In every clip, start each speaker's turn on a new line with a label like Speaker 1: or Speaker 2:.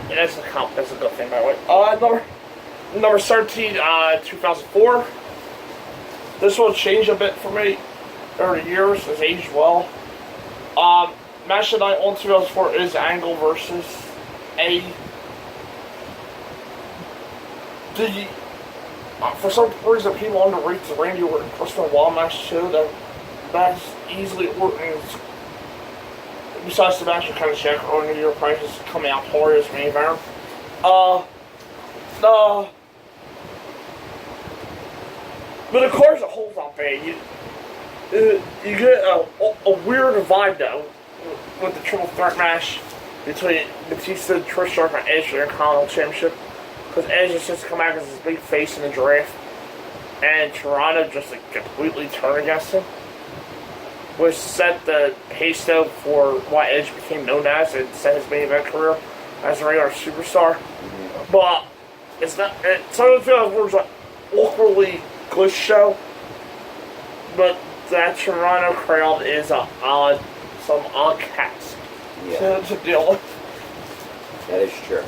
Speaker 1: That's a good thing, by the way. Number 13, 2004. This one changed a bit for me over the years. It's aged well. Match of the night on 2004 is Angle versus A. For some reason, people underrate the Randy Orton Chris Benoit match too. That's easily Orton's. Besides the match with Kevin Jack or New York Prices coming out hard as main event. But of course, it holds up bad. You get a weird vibe though with the triple threat match between Batista, Trish Stratus, and Edge for the Intercontinental Championship. Because Edge is just come out as his big face in the draft, and Toronto just completely turned against him, which set the pace though for what Edge became known as and set his main event career as a regular superstar. Mm-hmm. But it's not. Some of the feels was an awkwardly good show, but that Toronto crowd is some odd cats to deal with.
Speaker 2: That is true.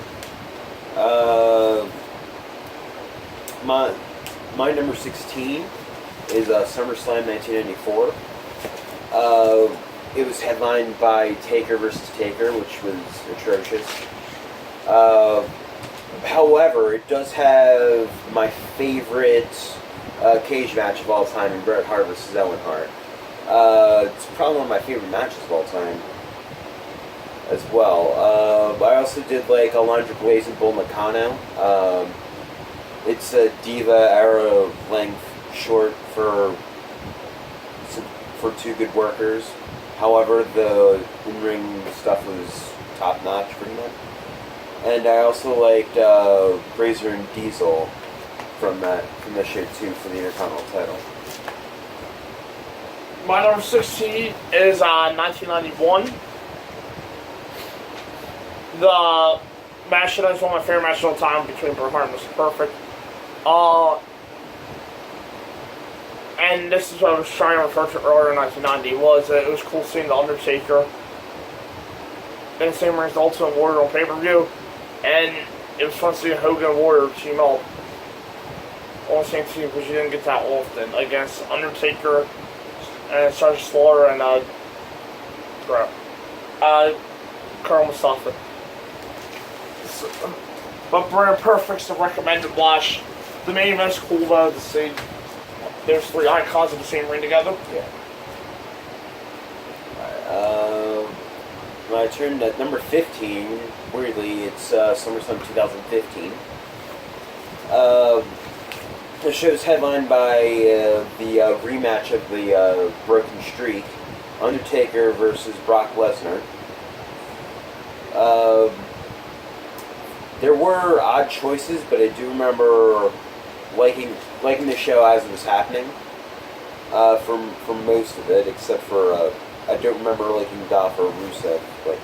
Speaker 2: My number 16 is SummerSlam 1994. It was headlined by Taker versus Taker, which was atrocious. However, it does have my favorite cage match of all time in Bret Hart versus Owen Hart. It's probably one of my favorite matches of all time as well. I also did like Alundra Blaze and Bull Nakano. It's a Diva era length short for two good workers. However, the in-ring stuff was top notch pretty much. And I also liked Razor and Diesel from that show too for the Intercontinental title.
Speaker 1: My number 16 is 1991. The match that is one of my favorite matches of all time between Bret Hart and Mr. Perfect. And this is what I was trying to refer to earlier in 1990, was that it was cool seeing The Undertaker in the same ring as the Ultimate Warrior on pay-per-view, and it was fun to see Hogan and Warrior team up on the same team, because you didn't get that often, against Undertaker and Sergeant Slaughter and Colonel Mustafa. But Bret Perfect's the recommended watch. The main event's cool though to see. There's three icons in the same ring together.
Speaker 2: Yeah. When I turned at number 15, weirdly, it's SummerSlam 2015. The show's headlined by the rematch of the Broken Streak, Undertaker versus Brock Lesnar. There were odd choices, but I do remember liking the show as it was happening. For most of it, except for I don't remember liking Dolph or Rusev, but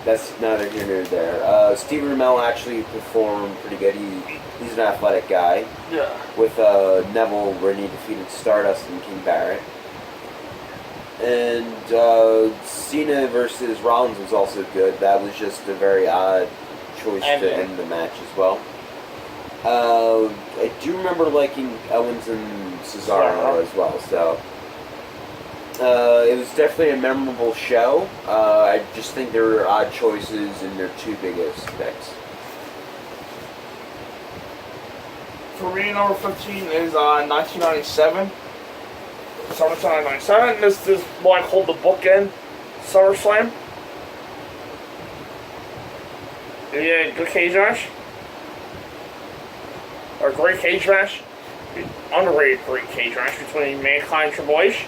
Speaker 2: that's neither here nor there. Steve Rumell actually performed pretty good. He's an athletic guy.
Speaker 1: Yeah.
Speaker 2: With Neville, where he defeated Stardust and King Barrett. And Cena versus Rollins was also good. That was just a very odd choice to end the match as well. I do remember liking Owens and Cesaro as well, so it was definitely a memorable show. I just think there were odd choices in their two biggest picks.
Speaker 1: For me, number 15 is 1997. SummerSlam 1997. This is what I call the bookend SummerSlam. Yeah, good cage match. Or great cage match. Underrated great cage match between Mankind and Triple H.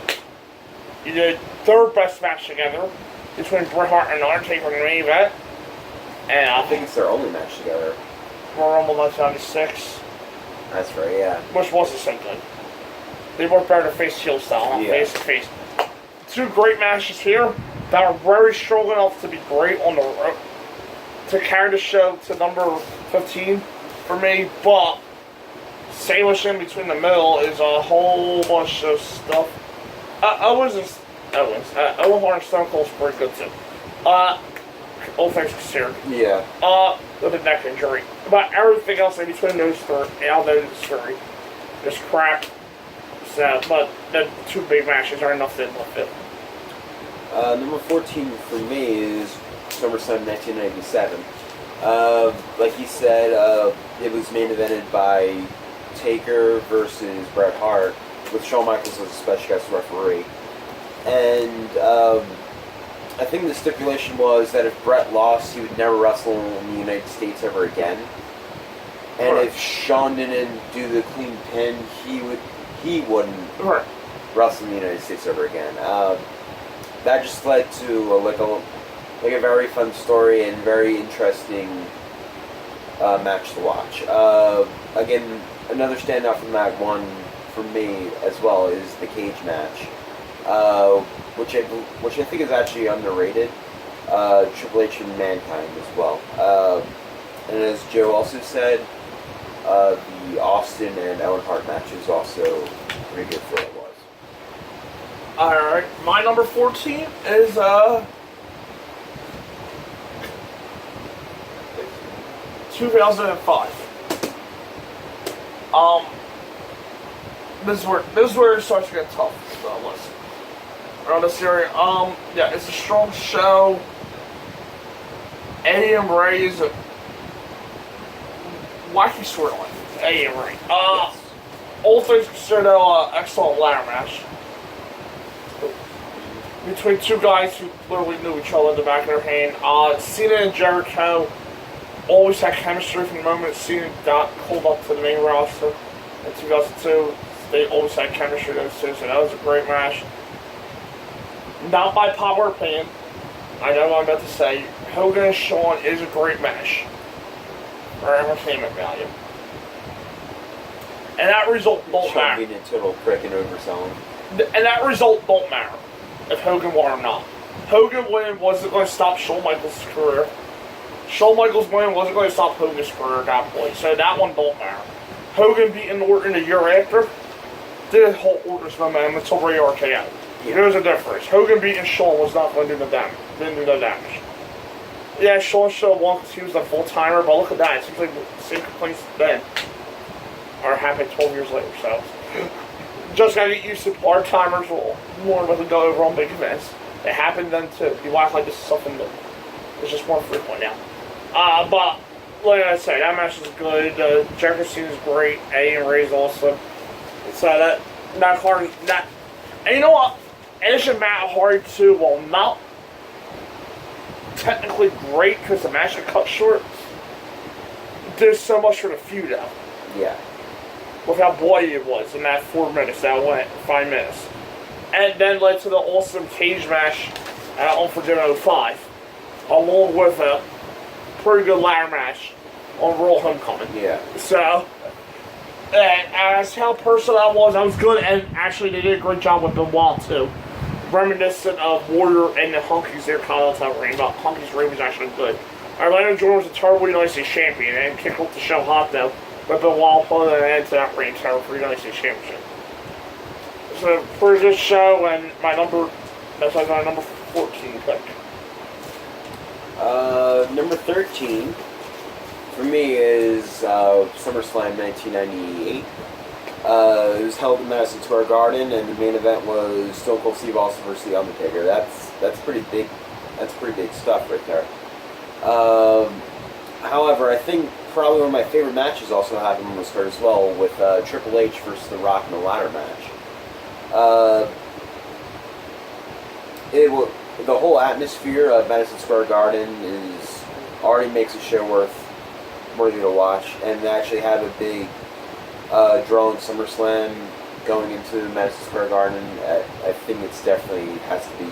Speaker 1: You did third best match together between Bret Hart and Undertaker in the main event. And
Speaker 2: I think it's their only match together.
Speaker 1: Royal Rumble 1996.
Speaker 2: That's right, yeah.
Speaker 1: Which wasn't so good. They worked better to face heel style, not face to face. Two great matches here that are very strong enough to be great on the road to carry the show to number 15 for me, but sandwiched in between the middle is a whole bunch of stuff. Owen Hart and Stone Cold's pretty good too. All things considered.
Speaker 2: Yeah.
Speaker 1: The with a neck injury. But everything else in between those three is crap. So, but the two big matches are enough to lift it.
Speaker 2: Number 14 for me is SummerSlam 1997. Like he said, it was main evented by Taker versus Bret Hart, with Shawn Michaels as a special guest referee. And I think the stipulation was that if Bret lost, he would never wrestle in the United States ever again. And if Shawn didn't do the clean pin, he wouldn't wrestle in the United States ever again. That just led to a very fun story and very interesting match to watch. Again, another standout from that one for me as well is the cage match, which I think is actually underrated. Triple H and Mankind as well. And as Joe also said, the Austin and Owen Hart match is also pretty good for what it was.
Speaker 1: Alright, my number 14 is 2005. This is where it starts to get tough. So listen. Around this area, yeah, it's a strong show. Eddie and Ray's a wacky storyline. Eddie and Ray. All things considered, excellent ladder match between two guys who literally knew each other in the back of their hand. Cena and Jericho always had chemistry from the moment Cena got called up to the main roster in 2002. They always had chemistry, those two, so that was a great match. Not by popular opinion, I know what I'm about to say, Hogan and Shawn is a great match for entertainment value. And that result don't matter.
Speaker 2: Being a total prick and overselling.
Speaker 1: And that result don't matter if Hogan won or not. Hogan winning wasn't going to stop Shawn Michaels' career. Shawn Michaels winning wasn't going to stop Hogan's career at that point, so that one don't matter. Hogan beating Orton a year after did hold Orton's momentum until Ray RKO. Yeah. There's a difference. Hogan beating Shawn was not going to do the damage. Didn't do no damage. Yeah, Shawn should have won because he was a full-timer, but look at that. It seems like the same complaints then are happening 12 years later, so. Just gotta get used to part-timers will more than go over on big events. It happened then too. You act like this is something new. It's just more frequent now. But, like I said, that match is good. Jericho Cena's great. Eddie and Ray's awesome. So that card, and you know what? Edge and Matt Hardy too, while not technically great because the match got cut short, did so much for the feud though.
Speaker 2: Yeah.
Speaker 1: With how bloody it was in that 4 minutes, that went 5 minutes. And then led to the awesome cage match on Forbidden 05, along with a pretty good ladder match on Royal Homecoming.
Speaker 2: Yeah.
Speaker 1: So, and as how personal that was good, and actually they did a great job with Benoit too. Reminiscent of Warrior and the Hunky's their Continental reign, but Hunky's reign was actually good. Orlando Jordan was a terrible United States champion and kicked off the show hot though, but Benoit put an end to that reign for the United States Championship. So, pretty good show, and that's like my number 14 pick.
Speaker 2: Number 13 for me is SummerSlam 1998. It was held in Madison Square Garden, and the main event was Stone Cold Steve Austin versus The Undertaker. That's pretty big. That's pretty big stuff right there. However, I think probably one of my favorite matches also happened on this card as well, with Triple H versus The Rock in a ladder match. The whole atmosphere of Madison Square Garden already makes a show worthy to watch, and they actually have a big draw in SummerSlam going into Madison Square Garden. I think it's definitely has to be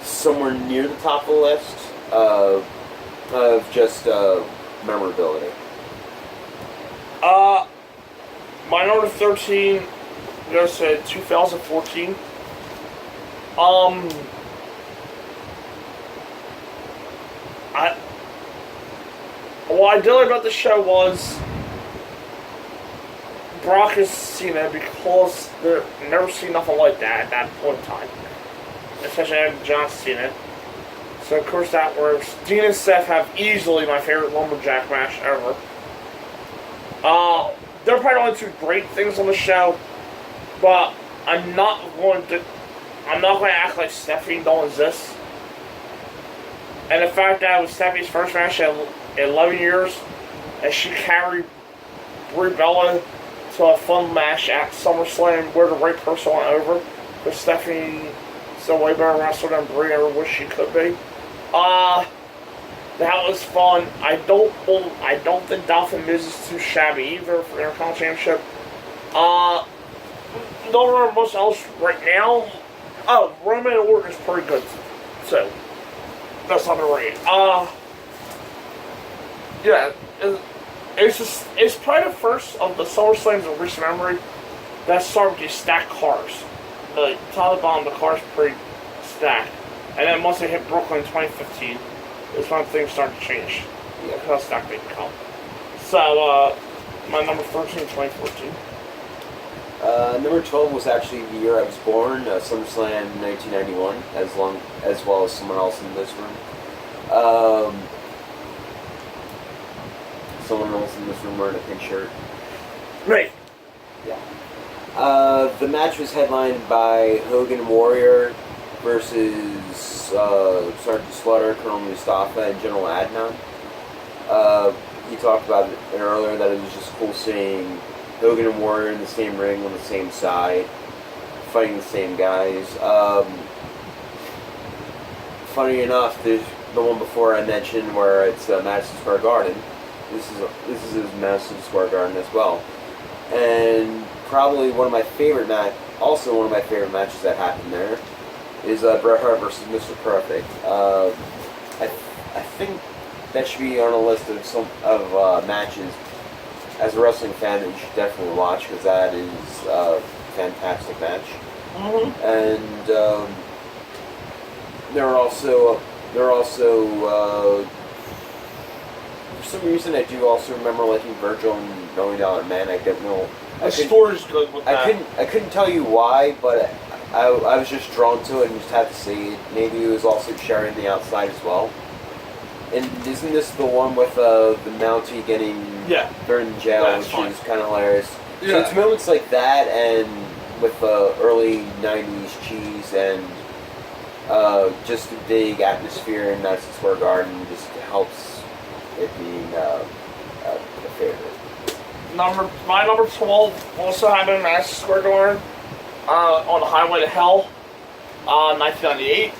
Speaker 2: somewhere near the top of the list of just memorability.
Speaker 1: My number 13 goes to 2014. What I did like about the show was Brock is Cena, because I've never seen nothing like that at that point in time. Especially after John Cena. So of course that works. Dean and Seth have easily my favorite lumberjack match ever. They're probably only two great things on the show, but I'm not going to act like Stephanie don't exist. And the fact that it was Stephanie's first match in 11 years, and she carried Brie Bella to a fun match at SummerSlam where the right person went over. But Stephanie is a way better wrestler than Brie ever wished she could be. That was fun. I don't think Dolphin Miz is too shabby either for the Intercontinental Championship. Don't remember much else right now. Oh, Roman Orton is pretty good, so that's underrated. Yeah, it's probably the first of the SummerSlams in recent memory that started with these stacked cars. The top to bottom, the car's pretty stacked, and then once they hit Brooklyn in 2015, is when things started to change. Yeah, how stacked they become. So, my number 13, 2014.
Speaker 2: Number 12 was actually the year I was born, SummerSlam 1991, as well as someone else in this room. Someone else in this room wearing a pink shirt.
Speaker 1: Right.
Speaker 2: Yeah. The match was headlined by Hogan and Warrior versus Sergeant Slaughter, Colonel Mustafa, and General Adnan. He talked about it earlier that it was just cool seeing Hogan and Warrior in the same ring on the same side, fighting the same guys. Funny enough, there's the one before I mentioned where it's Madison Square Garden. This is Madison Square Garden as well, and probably one of my favorite matches that happened there is Bret Hart versus Mr. Perfect. I think that should be on a list of matches as a wrestling fan that you should definitely watch, because that is a fantastic match.
Speaker 1: Mm-hmm.
Speaker 2: And there are also for some reason I do also remember liking Virgil and $1 Million Man. I don't know.
Speaker 1: The story's good with that.
Speaker 2: I couldn't tell you why, but I was just drawn to it and just had to see it. Maybe it was also sharing the outside as well. And isn't this the one with the Mountie getting burned in jail, which is kind of hilarious? Yeah. So it's moments like that, and with the early '90s cheese, and just the big atmosphere in Madison Square Garden just helps it being a favorite.
Speaker 1: My number 12 also happened in Madison Square Garden on the Highway to Hell, 1998.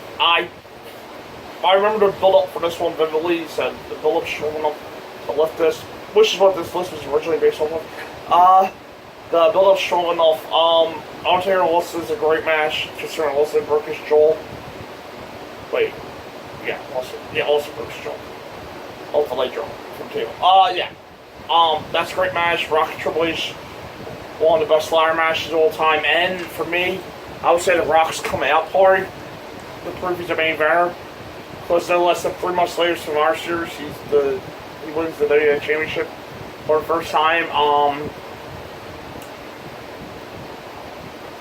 Speaker 1: I remember the build-up for this one vividly. He said the build-up strong enough to lift this, which is what this list was originally based on. The build-up strong enough. Undertaker and Wilson is a great match, considering Wilson broke his jaw. Wait, Wilson broke his jaw. Oh, the leg jaw from table. That's a great match. Rock and Triple H, one of the best ladder matches of all time. And for me, I would say the Rock's coming out party. The proof he's a main eventer. Because no less than 3 months later from our series, he wins the WWE Championship for the first time.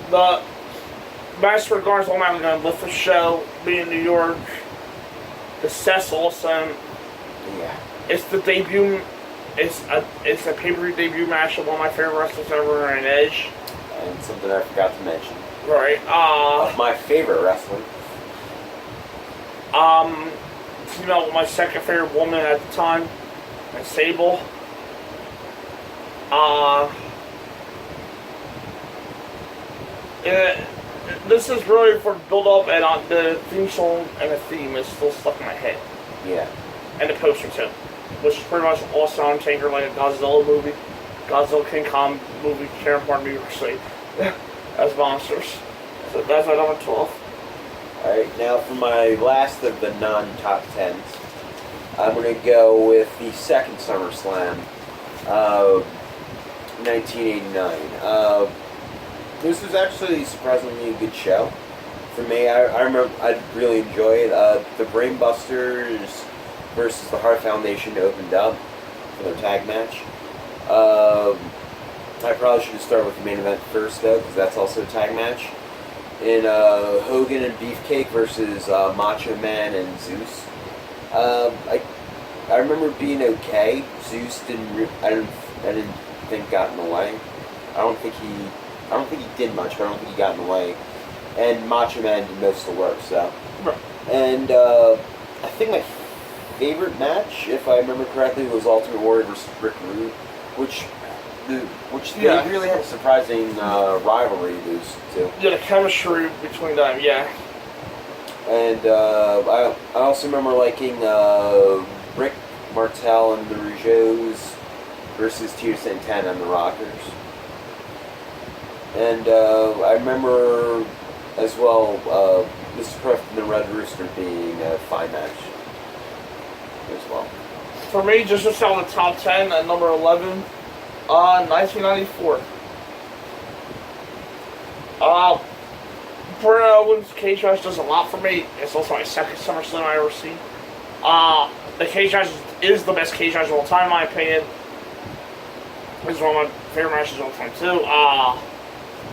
Speaker 1: The Madison Square Garden's automatically going to lift the show, being in New York. The set's awesome.
Speaker 2: Yeah.
Speaker 1: It's the debut. It's a pay-per-view debut match of one of my favorite wrestlers ever, and Edge.
Speaker 2: And something I forgot to mention.
Speaker 1: Right.
Speaker 2: Of my favorite wrestler.
Speaker 1: My second favorite woman at the time, Sable. This is really for build-up, and the theme song and the theme is still stuck in my head.
Speaker 2: Yeah.
Speaker 1: And the poster too, which is pretty much also Undertaker, like a Godzilla movie, Godzilla King Kong movie, tearing apart New York City as monsters. So that's my number 12.
Speaker 2: Alright, now for my last of the non-top 10s, I'm going to go with the second SummerSlam, 1989. This was actually surprisingly a good show. For me, I remember I really enjoyed it. The Brainbusters versus the Hart Foundation opened up for their tag match. I probably should have started with the main event first, though, because that's also a tag match. in Hogan and Beefcake versus Macho Man and Zeus. I remember being okay. Zeus I didn't think got in the way. I don't think he did much, but I don't think he got in the way. And Macho Man did most of the work. So,
Speaker 1: Right.
Speaker 2: and I think my favorite match, if I remember correctly, was Ultimate Warrior versus Rick Rude, which
Speaker 1: Yeah.
Speaker 2: they really had a surprising rivalry, those two.
Speaker 1: Yeah, the chemistry between them, yeah.
Speaker 2: And I also remember liking Rick Martel and the Rougeaus versus Tito Santana and the Rockers. And I remember as well Mr. Perfect and the Red Rooster being a fine match as well.
Speaker 1: For me, just to sell the top 10 at number 11, 1994. Bret Owens cage match does a lot for me. It's also my second SummerSlam I ever seen. The cage match is the best cage match of all time, in my opinion. It's one of my favorite matches of all time, too.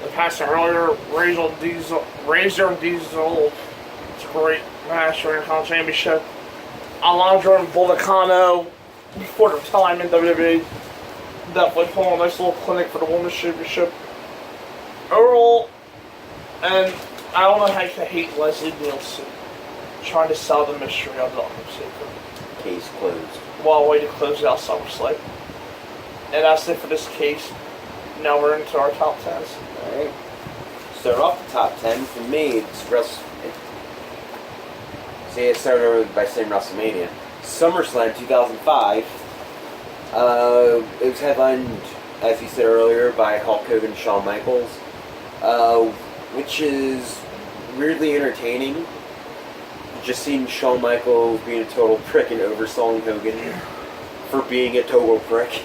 Speaker 1: The past earlier, Razor and Diesel. It's a great match for the Intercontinental Championship. Alondra and Volcano before their time in WWE. Definitely put on a nice little clinic for the Women's Championship. Earl, and I don't know how you can hate Leslie Nielsen trying to sell the mystery of the Undertaker.
Speaker 2: Case closed.
Speaker 1: While waiting to close out SummerSlam. And that's it for this case. Now we're into our top 10s.
Speaker 2: Alright. Start off the top 10. For me, it's I started over by saying WrestleMania. SummerSlam 2005. It was headlined, as you said earlier, by Hulk Hogan and Shawn Michaels, which is weirdly entertaining. Just seeing Shawn Michaels being a total prick and overselling Hogan for being a total prick.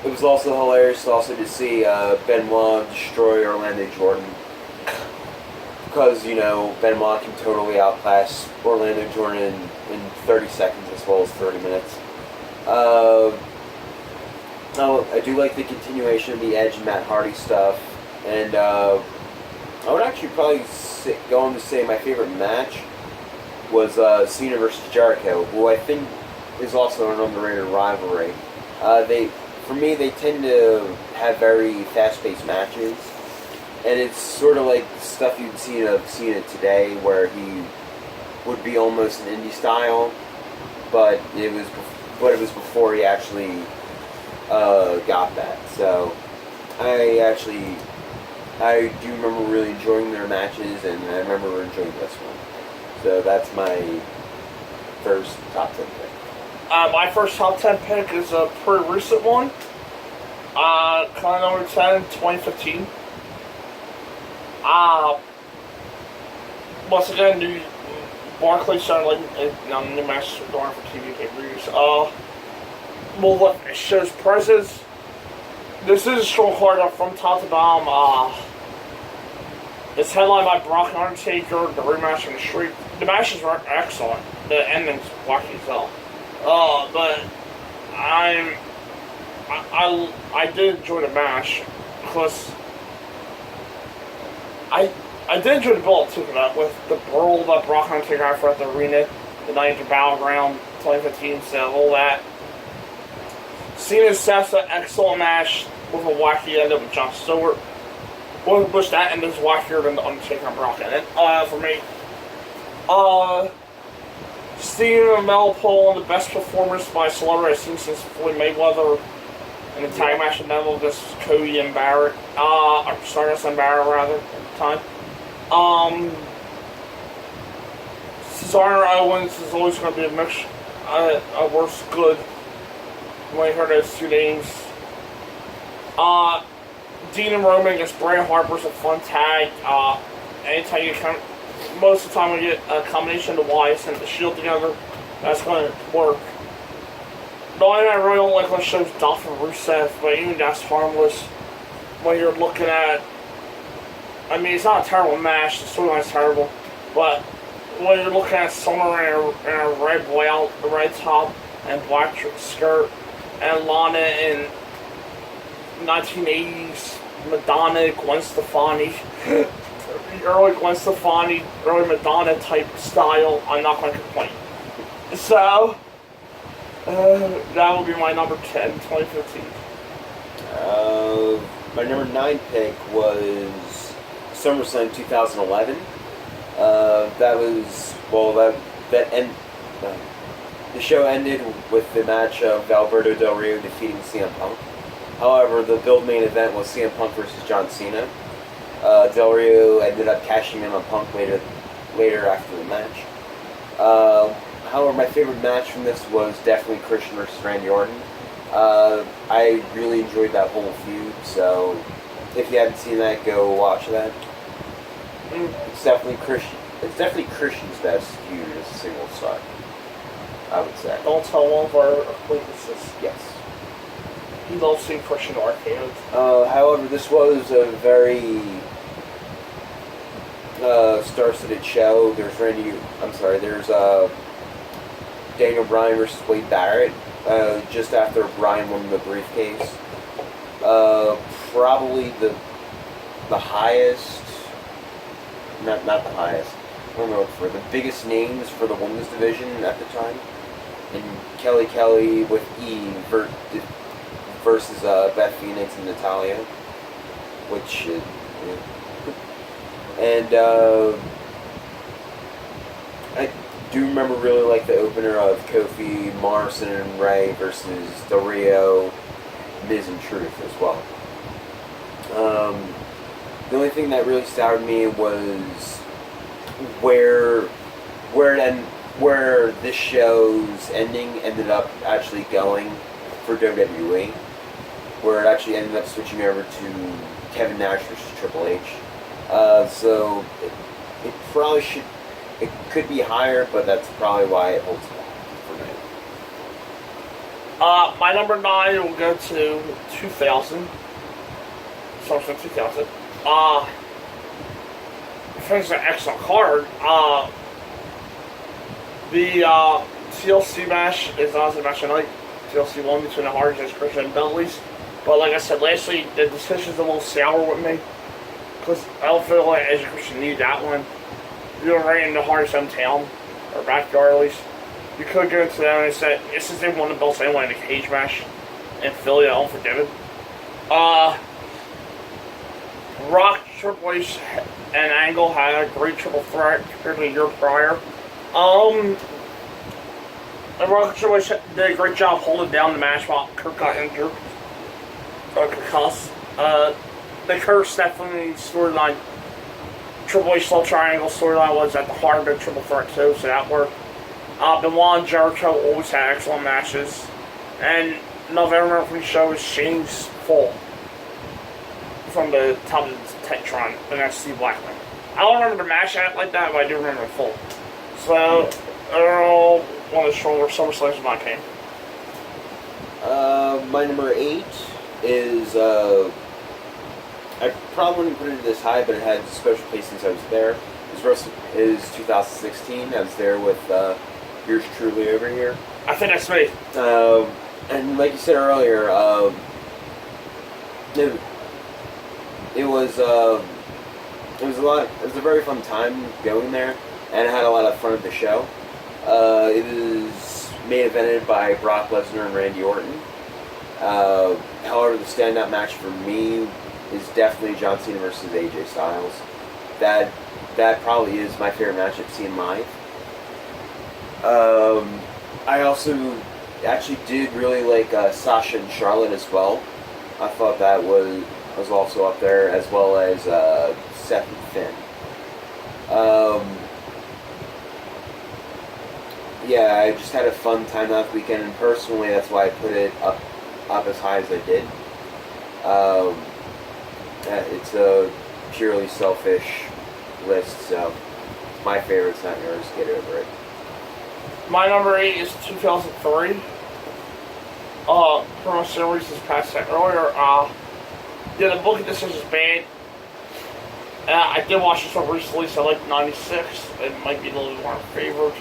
Speaker 2: It was also hilarious to see Benoit destroy Orlando Jordan. Because, Benoit can totally outclass Orlando Jordan in 30 seconds as well as 30 minutes. I do like the continuation of the Edge and Matt Hardy stuff. And I would actually probably go on to say my favorite match was Cena versus Jericho, who I think is also an underrated rivalry. For me, they tend to have very fast-paced matches. And it's sort of like stuff you'd see of Cena today, where he would be almost an indie style, but it was before he actually got that. So I do remember really enjoying their matches, and I remember enjoying this one. So that's my first top 10 pick.
Speaker 1: My first top 10 pick is a pretty recent one. Number 10, 2015. Once again, Barclays started new matches were going for TV pay-per-views. Well, look, it shows presence. This is a strong card up from top to bottom. It's headlined by Brock and Undertaker, the rematch from the Street. The matches were excellent. The ending's wacky as hell. But I did enjoy the match because I did enjoy the build too for that, with the brawl that Brock and Undertaker had for the arena, the Night of Battleground 2015, so all that. Cena Seth's an excellent match with a wacky end up with Jon Stewart. Which that end is wackier than the Undertaker and Brock in it. For me. Steen and Mel Pole, the best performance by a celebrity I've seen since Floyd Mayweather in the tag match at Neville against Cody and Barrett. Or Stardust and Barrett, rather, at the time. Cesaro Owens is always going to be a mix, a worse good when you heard those two names. Dean and Roman against Bray Harper's a fun tag. Anytime you can, most of the time we get a combination of the Wyatt and the Shield together, that's going to work. The only thing I really don't like when it shows Dolph and Rusev, but even that's harmless when you're looking at. I mean, it's not a terrible match, the storyline's terrible, but when you're looking at Summer in a red blowout, a red top, and black skirt, and Lana in 1980s Madonna, Gwen Stefani, early Gwen Stefani, early Madonna type style, I'm not going to complain. So, that will be my number 10, 2015.
Speaker 2: My number 9 pick was SummerSlam 2011. That was, well, the show ended with the match of Alberto Del Rio defeating CM Punk. However, the build main event was CM Punk versus John Cena. Del Rio ended up cashing in on Punk later after the match. However, my favorite match from this was definitely Christian versus Randy Orton. I really enjoyed that whole feud, so if you haven't seen that, go watch that. It's definitely Christian's best feud as a single star, I would say.
Speaker 1: Don't tell one of our acquaintances.
Speaker 2: Yes.
Speaker 1: He loves seeing Christian arcade.
Speaker 2: However, this was a very star-studded show. There's Daniel Bryan versus Wade Barrett. Just after Bryan won the briefcase. Probably the highest, not the highest, I don't know, for the biggest names for the women's division at the time. And Kelly with Eve versus Beth Phoenix and Natalya, which I do remember really like the opener of Kofi, Morrison, and Ray versus Del Rio, Miz, and Truth as well. The only thing that really soured me was where this show's ending ended up actually going for WWE, where it actually ended up switching over to Kevin Nash versus Triple H. So it probably should. It could be higher, but that's probably why it holds back for me.
Speaker 1: My number 9 will go to 2000. SummerSlam 2000. It's an excellent card. The TLC match is honestly match of the night. TLC 1 between the Hardys and Christian and Bentley's. But like I said, lastly, the decision's a little sour with me. Because I don't feel like Edge and Christian need that one. You're right in the Hardys' hometown, or backyard at least. You could go into them and say, since they won the belts anyway in the cage match in Philly at Unforgiven. Rock, Triple H, and Angle had a great triple threat compared to a year prior. And Rock and Triple H did a great job holding down the match while Kurt got injured. Concussed. The Kurt Stephanie storyline, Triple H Love Triangle storyline was at the heart of the triple threat too, so that worked. Benoit and Jericho always had excellent matches. And November for the show was Shane's fall from the top of the Tetron against Steve Blackman. I don't remember the match like that, but I do remember the full. So, I don't know, one of the stronger SummerSlams of my game.
Speaker 2: My number 8 is, I probably wouldn't put it this high, but it had a special place since I was there. It was 2016. I was there with yours truly over here.
Speaker 1: I think that's me.
Speaker 2: And like you said earlier, it was a very fun time going there, and I had a lot of fun at the show. It was main evented by Brock Lesnar and Randy Orton. However, the standout match for me is definitely John Cena versus AJ Styles. That probably is my favorite match I've seen live. I also actually did really like Sasha and Charlotte as well. I thought that was also up there, as well as Seth and Finn. Yeah, I just had a fun time last weekend, and personally, that's why I put it up as high as I did. It's a purely selfish list, so my favorite's not yours. Get over it.
Speaker 1: My number 8 is 2003. Promo series this past that earlier. Yeah, the booking decision is bad. I did watch this one recently, so I like 96. It might be a little more favored.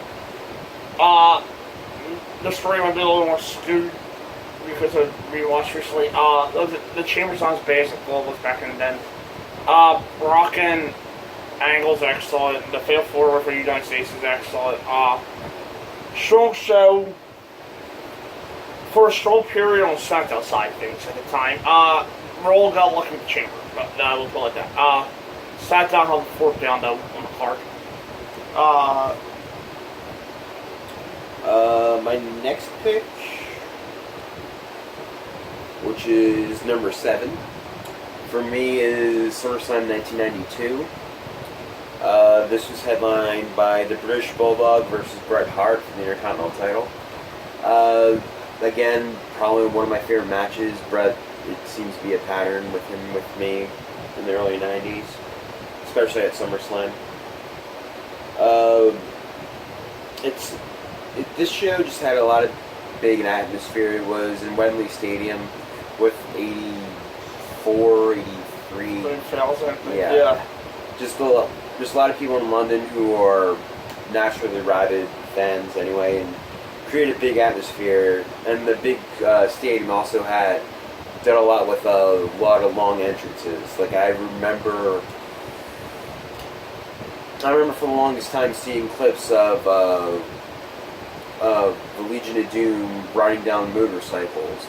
Speaker 1: The story might be a little more skewed. because of rewatch recently. The Chamber's not as bad as it was back in the then. Brock and Angle's excellent. The Fatal 4 for the United States is excellent. Strong show for a strong period on the SmackDown side of things at the time. Roll got lucky with the Chamber, but we'll put it like that. SmackDown held the fourth down though on the card.
Speaker 2: My next pick, which is number 7, for me is SummerSlam 1992. This was headlined by the British Bulldog versus Bret Hart for the Intercontinental title. Again, probably one of my favorite matches. Bret, it seems to be a pattern with him, with me, in the early 90s, especially at SummerSlam. This show just had a lot of big atmosphere. It was in Wembley Stadium with 84, 83.
Speaker 1: 3,000.
Speaker 2: Yeah. Just a lot of people in London who are naturally rabid fans anyway, and created a big atmosphere. And the big stadium also did a lot with a lot of long entrances. Like I remember for the longest time seeing clips of the Legion of Doom riding down motorcycles,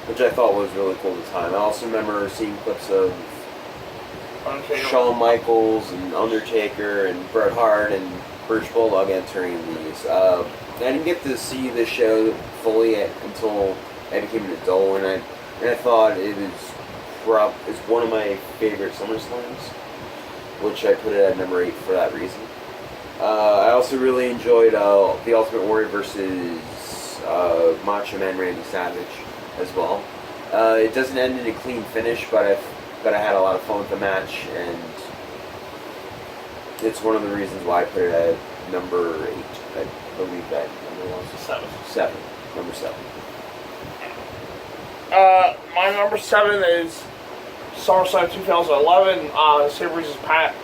Speaker 2: which I thought was really cool at the time. I also remember seeing clips of Shawn Michaels and Undertaker and Bret Hart and British Bulldog entering these. I didn't get to see this show fully until I became an adult, and I thought it was it's one of my favorite SummerSlams, which I put it at number 8 for that reason. I also really enjoyed the Ultimate Warrior versus Macho Man Randy Savage as well. It doesn't end in a clean finish, but I had a lot of fun with the match, and it's one of the reasons why I put it at number 8. I believe that number was 7. Number 7.
Speaker 1: My number 7 is SummerSlam 2011. Same reason as Pat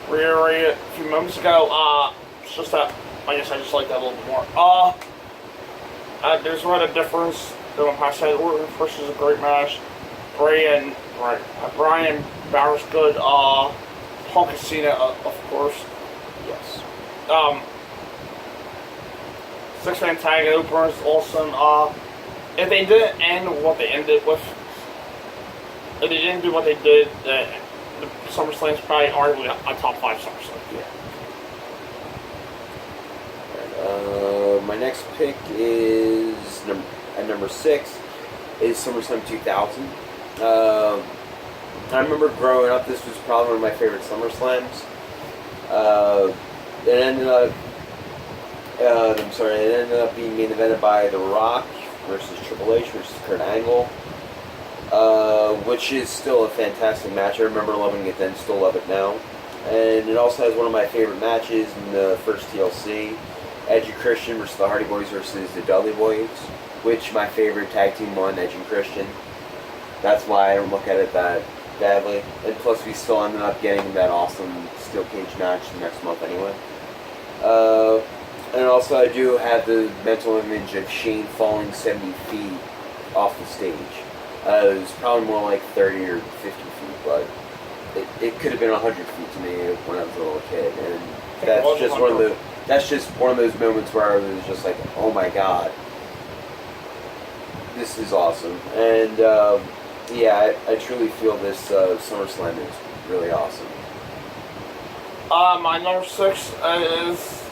Speaker 1: reiterated a few moments ago. It's just that I guess I just like that a little bit more. There's not a difference. The one I said Orton versus a great match. Brian Bauer's good. Punk and Cena, of course.
Speaker 2: Yes.
Speaker 1: 6-man tag opener is awesome. If they didn't end what they ended with, if they didn't do what they did, the SummerSlam is probably arguably a top 5 SummerSlam.
Speaker 2: Yeah. My next pick is at number 6 is SummerSlam 2000. I remember growing up, this was probably one of my favorite SummerSlams. It ended up being main evented by The Rock versus Triple H versus Kurt Angle, which is still a fantastic match. I remember loving it then, still love it now. And it also has one of my favorite matches in the first TLC, Edge and Christian versus the Hardy Boys versus the Dudley Boys, which my favorite tag team won, Edge and Christian. That's why I don't look at it that badly. And plus we still ended up getting that awesome steel cage match the next month anyway. And also I do have the mental image of Shane falling 70 feet off the stage. It was probably more like 30 or 50 feet, but it could have been 100 feet to me when I was a little kid. And that's just one of those moments where I was just like, oh my god, this is awesome. And yeah, I truly feel this SummerSlam is really awesome.
Speaker 1: My number 6 is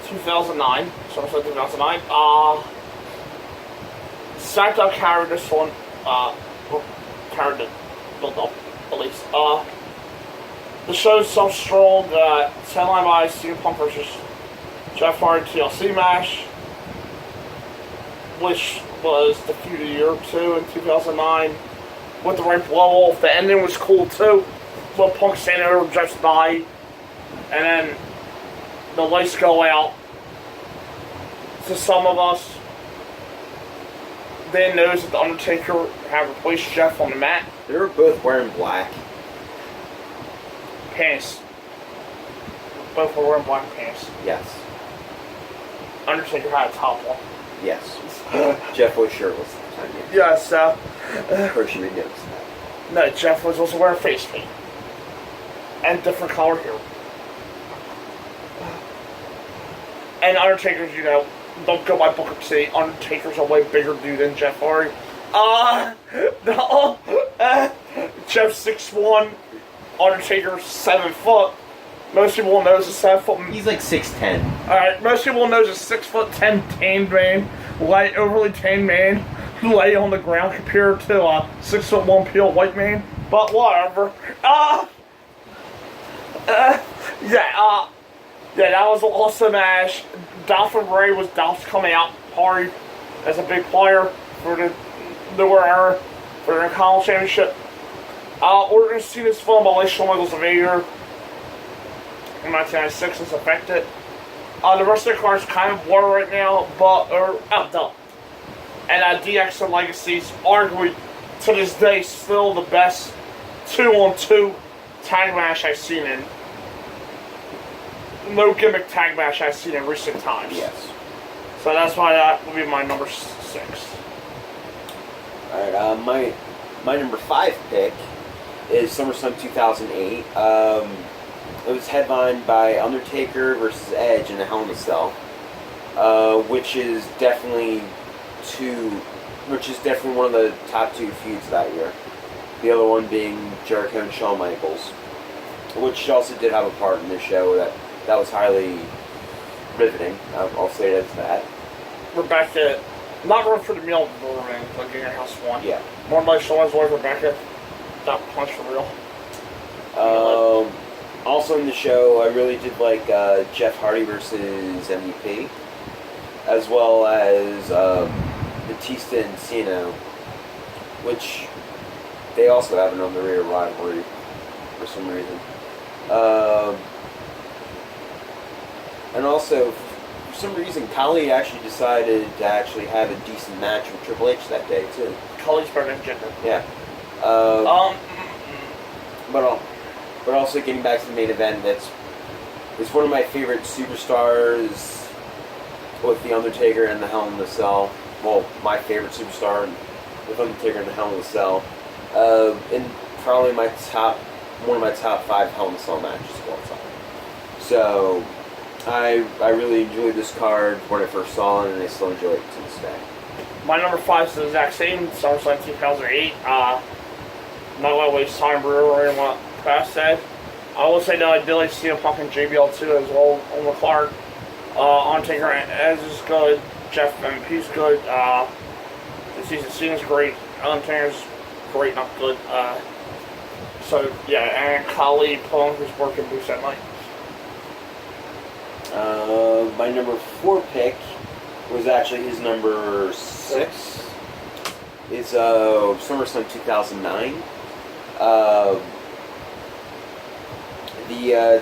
Speaker 1: 2009, SummerSlam 2009. SmackDown carried this one, carried the build-up, at least. The show's so strong that headlined by CM Punk versus Jeff Hardy TLC match, which was the feud of the year too in 2009, with the right blow off. The ending was cool too, with Punk standing over Jeff's body, and then the lights go out. To some of us, they noticed that the Undertaker had replaced Jeff on the mat.
Speaker 2: They were both wearing black
Speaker 1: pants. Both were wearing black pants.
Speaker 2: Yes.
Speaker 1: Undertaker had a top on.
Speaker 2: Yes. Jeff was shirtless at the time.
Speaker 1: Yes,
Speaker 2: Of course, you would notice that.
Speaker 1: no, Jeff was also wearing face paint. And different color hair. And Undertaker's, don't go by Booker T. Undertaker's a way bigger dude than Jeff Hardy. No. Jeff's 6'1", Undertaker's 7 foot. Most people know he's a 7 foot.
Speaker 2: He's like 6'10".
Speaker 1: Alright, most people know he's a 6'10" tanned man, light, overly tanned man, lay on the ground compared to a 6'1" pure white man. But whatever. Yeah, that was an awesome match. Dolph and Ray was Dolph's coming out party as a big player for the newer era for the College Championship. We're going to see this film by Shawn Michaels and Vader in 1996 is affected. The rest of the card's kind of blurry right now, but done. And DX and Legacy's arguably to this day still the best 2-on-2 tag match I've seen in. No gimmick tag match I've seen in recent times.
Speaker 2: Yes.
Speaker 1: So that's why that will be my number 6.
Speaker 2: Alright, my number 5 pick is SummerSlam 2008. It was headlined by Undertaker versus Edge in a Hell in a Cell, which is definitely one of the top 2 feuds that year. The other one being Jericho and Shawn Michaels, which also did have a part in the show that was highly riveting. I'll say it as that.
Speaker 1: Rebecca, not run for the meal of the ring, like in your house one.
Speaker 2: Yeah.
Speaker 1: More like Shawn's wife, Rebecca. That punch for real.
Speaker 2: Also in the show, I really did like Jeff Hardy versus MVP, as well as Batista and Cena, which they also have an underrated rivalry for some reason. And also, for some reason, Khali actually decided to actually have a decent match with Triple H that day too.
Speaker 1: Khali's better than Jinder.
Speaker 2: Yeah. But also getting back to the main event, it's one of my favorite superstars with The Undertaker and the Hell in a Cell. Well, my favorite superstar with Undertaker and the Hell in a Cell. And probably one of my top 5 Hell in a Cell matches of all time. So I really enjoyed this card when I first saw it, and I still enjoy it to this day.
Speaker 1: My number 5 is the exact same, SummerSlam 2008. Not going to waste time reiterating what Pat said. I will say that I did like CM Punk and JBL too as well on the card. Undertaker and Edge is good. Jeff MVP's good. The season Cena's great. Undertaker's great, not good. So yeah, and Khali Punk is working boots at night.
Speaker 2: My number 4 pick was actually his number 6. It's SummerSlam 2009. The